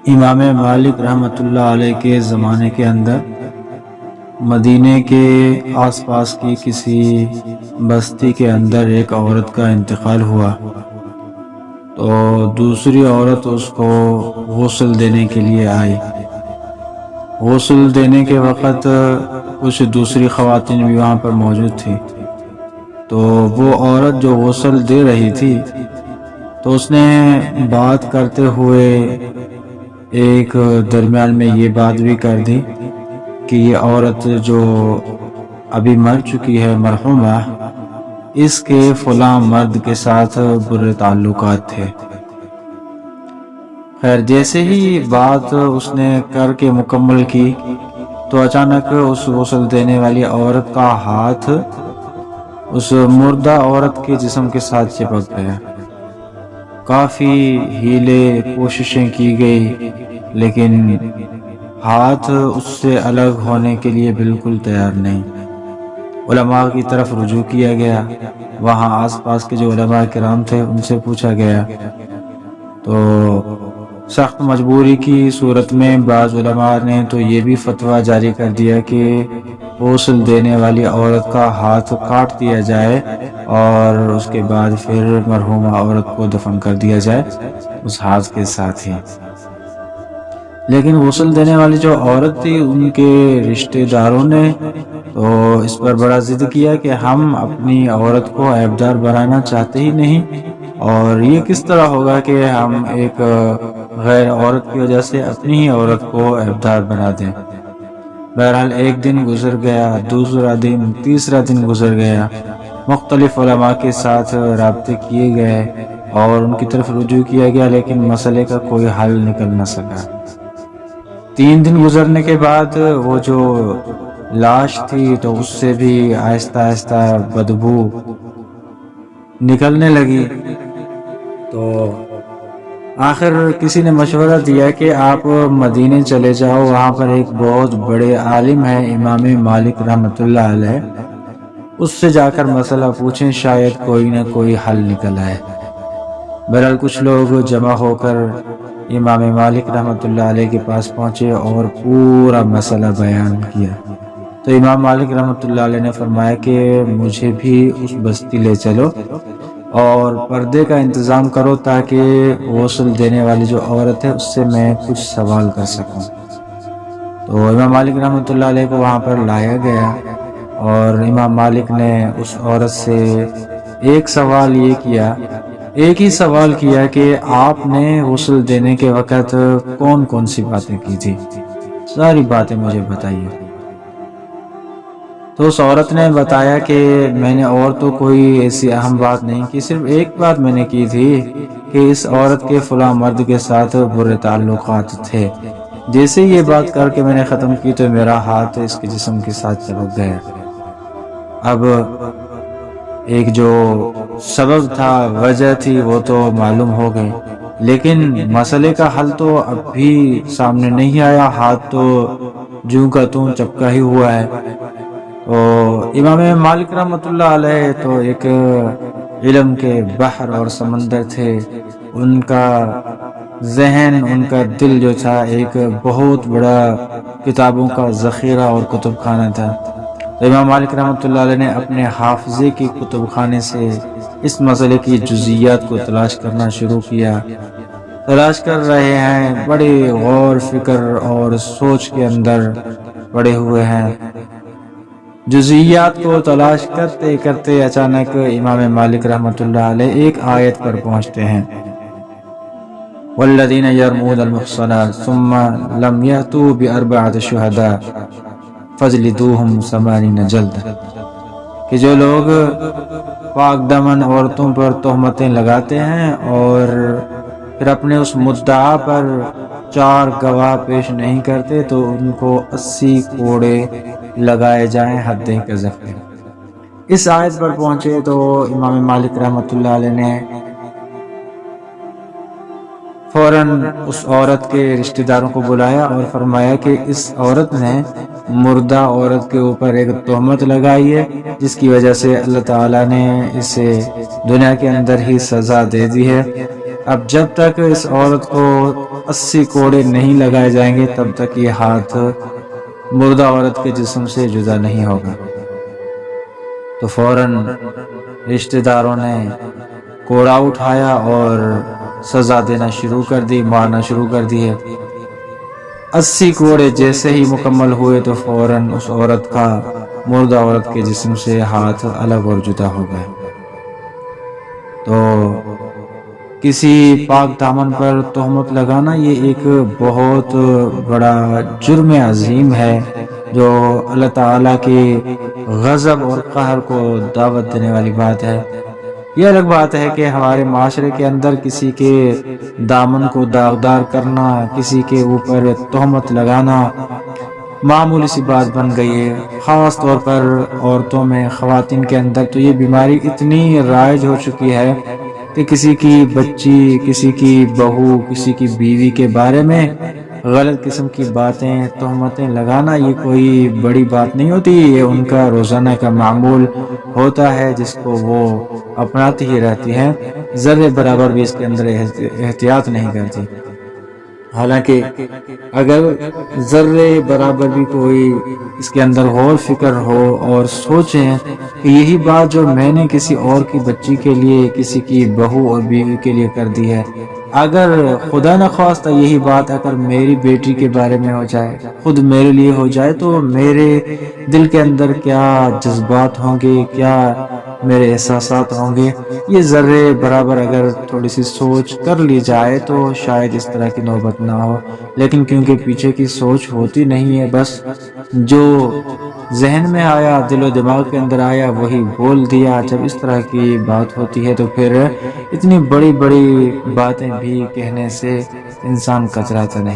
امام مالک رحمۃ اللہ علیہ کے زمانے کے اندر مدینے کے آس پاس کی کسی بستی کے اندر ایک عورت کا انتقال ہوا تو دوسری عورت اس کو غسل دینے کے لیے آئی۔ غسل دینے کے وقت کچھ دوسری خواتین بھی وہاں پر موجود تھی، تو وہ عورت جو غسل دے رہی تھی تو اس نے بات کرتے ہوئے ایک درمیان میں یہ بات بھی کر دی کہ یہ عورت جو ابھی مر چکی ہے مرحومہ، اس کے فلاں مرد کے ساتھ برے تعلقات تھے۔ خیر، جیسے ہی بات اس نے کر کے مکمل کی تو اچانک اس غسل دینے والی عورت کا ہاتھ اس مردہ عورت کے جسم کے ساتھ چپک گیا۔ کافی ہیلے کوششیں کی گئی لیکن ہاتھ اس سے الگ ہونے کے لیے بالکل تیار نہیں۔ علماء کی طرف رجوع کیا گیا، وہاں آس پاس کے جو علماء کرام تھے ان سے پوچھا گیا تو سخت مجبوری کی صورت میں بعض علماء نے تو یہ بھی فتویٰ جاری کر دیا کہ غسل دینے والی عورت کا ہاتھ کاٹ دیا جائے اور اس کے بعد پھر مرحومہ عورت کو دفن کر دیا جائے اس ہاتھ کے ساتھ ہی۔ لیکن غسل دینے والی جو عورت تھی ان کے رشتہ داروں نے تو اس پر بڑا ضد کیا کہ ہم اپنی عورت کو عیبدار بنانا چاہتے ہی نہیں، اور یہ کس طرح ہوگا کہ ہم ایک غیر عورت کی وجہ سے اپنی ہی عورت کو عیبدار بنا دیں۔ بہرحال ایک دن گزر گیا، دوسرا دن، تیسرا دن گزر گیا، مختلف علماء کے ساتھ رابطے کیے گئے اور ان کی طرف رجوع کیا گیا لیکن مسئلے کا کوئی حل نکل نہ سکا۔ 3 دن گزرنے کے بعد وہ جو لاش تھی تو اس سے بھی آہستہ آہستہ بدبو نکلنے لگی، تو آخر کسی نے مشورہ دیا کہ آپ مدینے چلے جاؤ، وہاں پر ایک بہت بڑے عالم ہے امام مالک رحمۃ اللہ علیہ، اس سے جا کر مسئلہ پوچھیں، شاید کوئی نہ کوئی حل نکل آئے۔ بہرحال کچھ لوگ جمع ہو کر امام مالک رحمۃ اللہ علیہ کے پاس پہنچے اور پورا مسئلہ بیان کیا تو امام مالک رحمۃ اللہ علیہ نے فرمایا کہ مجھے بھی اس بستی لے چلو اور پردے کا انتظام کرو تاکہ غسل دینے والی جو عورت ہے اس سے میں کچھ سوال کر سکوں۔ تو امام مالک رحمۃ اللہ علیہ کو وہاں پر لایا گیا اور امام مالک نے اس عورت سے ایک ہی سوال کیا کہ آپ نے غسل دینے کے وقت کون کون سی باتیں کی تھی، ساری باتیں مجھے بتائیے۔ تو اس عورت نے بتایا کہ میں نے اور تو کوئی ایسی اہم بات نہیں کی، صرف ایک بات میں نے کی تھی کہ اس عورت کے فلاں مرد کے ساتھ برے تعلقات تھے۔ جیسے یہ بات کر کے میں نے ختم کی تو میرا ہاتھ اس کے جسم کے ساتھ چپک گیا۔ اب ایک جو سبب تھا، وجہ تھی، وہ تو معلوم ہو گئی، لیکن مسئلے کا حل تو اب بھی سامنے نہیں آیا، ہاتھ تو جوں کا توں چپکا ہی ہوا ہے۔ تو امام مالک رحمۃ اللہ علیہ تو ایک علم کے بحر اور سمندر تھے، ان کا ذہن، ان کا دل جو تھا ایک بہت بڑا کتابوں کا ذخیرہ اور کتب خانہ تھا۔ تو امام مالک رحمۃ اللہ علیہ نے اپنے حافظے کی کتب خانے سے اس مسئلے کی جزئیات کو تلاش کرنا شروع کیا۔ تلاش کر رہے ہیں، بڑے غور فکر اور سوچ کے اندر پڑے ہوئے ہیں، جزئیات کو تلاش کرتے کرتے اچانک امام مالک رحمۃ اللہ علیہ ایک آیت پر پہنچتے ہیں، والذین یرمون المحصنات ثم لم یأتوا بأربعۃ شہداء فاجلدوہم 80 جلدہ، کہ جو لوگ پاک دامن عورتوں پر تہمتیں لگاتے ہیں اور پھر اپنے اس مدعا پر 4 گواہ پیش نہیں کرتے تو ان کو 80 کوڑے لگائے جائیں حد قذف کے۔ اس آیت پر پہنچے تو امام مالک رحمۃ اللہ علیہ نے فوراً اس عورت کے رشتہ داروں کو بلایا اور فرمایا کہ اس عورت نے مردہ عورت کے اوپر ایک تہمت لگائی ہے جس کی وجہ سے اللہ تعالیٰ نے اسے دنیا کے اندر ہی سزا دے دی ہے، اب جب تک اس عورت کو 80 کوڑے نہیں لگائے جائیں گے تب تک یہ ہاتھ مردہ عورت کے جسم سے جدا نہیں ہوگا۔ تو فوراً رشتہ داروں نے کوڑا اٹھایا اور سزا دینا شروع کر دی، مارنا شروع کر دی ہے۔ 80 کوڑے جیسے ہی مکمل ہوئے تو فوراً اس عورت کا مردہ عورت کے جسم سے ہاتھ الگ اور جدا ہو گئے۔ تو کسی پاک دامن پر تہمت لگانا یہ ایک بہت بڑا جرم عظیم ہے جو اللہ تعالیٰ کے غضب اور قہر کو دعوت دینے والی بات ہے۔ یہ الگ بات ہے کہ ہمارے معاشرے کے اندر کسی کے دامن کو داغدار کرنا، کسی کے اوپر تہمت لگانا معمولی سی بات بن گئی ہے۔ خاص طور پر عورتوں میں، خواتین کے اندر تو یہ بیماری اتنی رائج ہو چکی ہے کہ کسی کی بچی، کسی کی بہو، کسی کی بیوی کے بارے میں غلط قسم کی باتیں، تہمتیں لگانا یہ کوئی بڑی بات نہیں ہوتی، یہ ان کا روزانہ کا معمول ہوتا ہے جس کو وہ اپناتی ہی رہتی ہیں، ذرے برابر بھی اس کے اندر احتیاط نہیں کرتی۔ حالانکہ اگر ذرے برابر بھی کوئی اس کے اندر غور فکر ہو اور سوچیں کہ یہی بات جو میں نے کسی اور کی بچی کے لیے، کسی کی بہو اور بیوی کے لیے کر دی ہے، اگر خدا نخواستہ یہی بات اگر میری بیٹی کے بارے میں ہو جائے، خود میرے لیے ہو جائے، تو میرے دل کے اندر کیا جذبات ہوں گے، کیا میرے احساسات ہوں گے۔ یہ ذرے برابر اگر تھوڑی سی سوچ کر لی جائے تو شاید اس طرح کی نوبت نہ ہو، لیکن کیونکہ پیچھے کی سوچ ہوتی نہیں ہے، بس جو ذہن میں آیا، دل و دماغ کے اندر آیا وہی بول دیا۔ جب اس طرح کی بات ہوتی ہے تو پھر اتنی بڑی بڑی باتیں بھی کہنے سے انسان کتراتا نہیں۔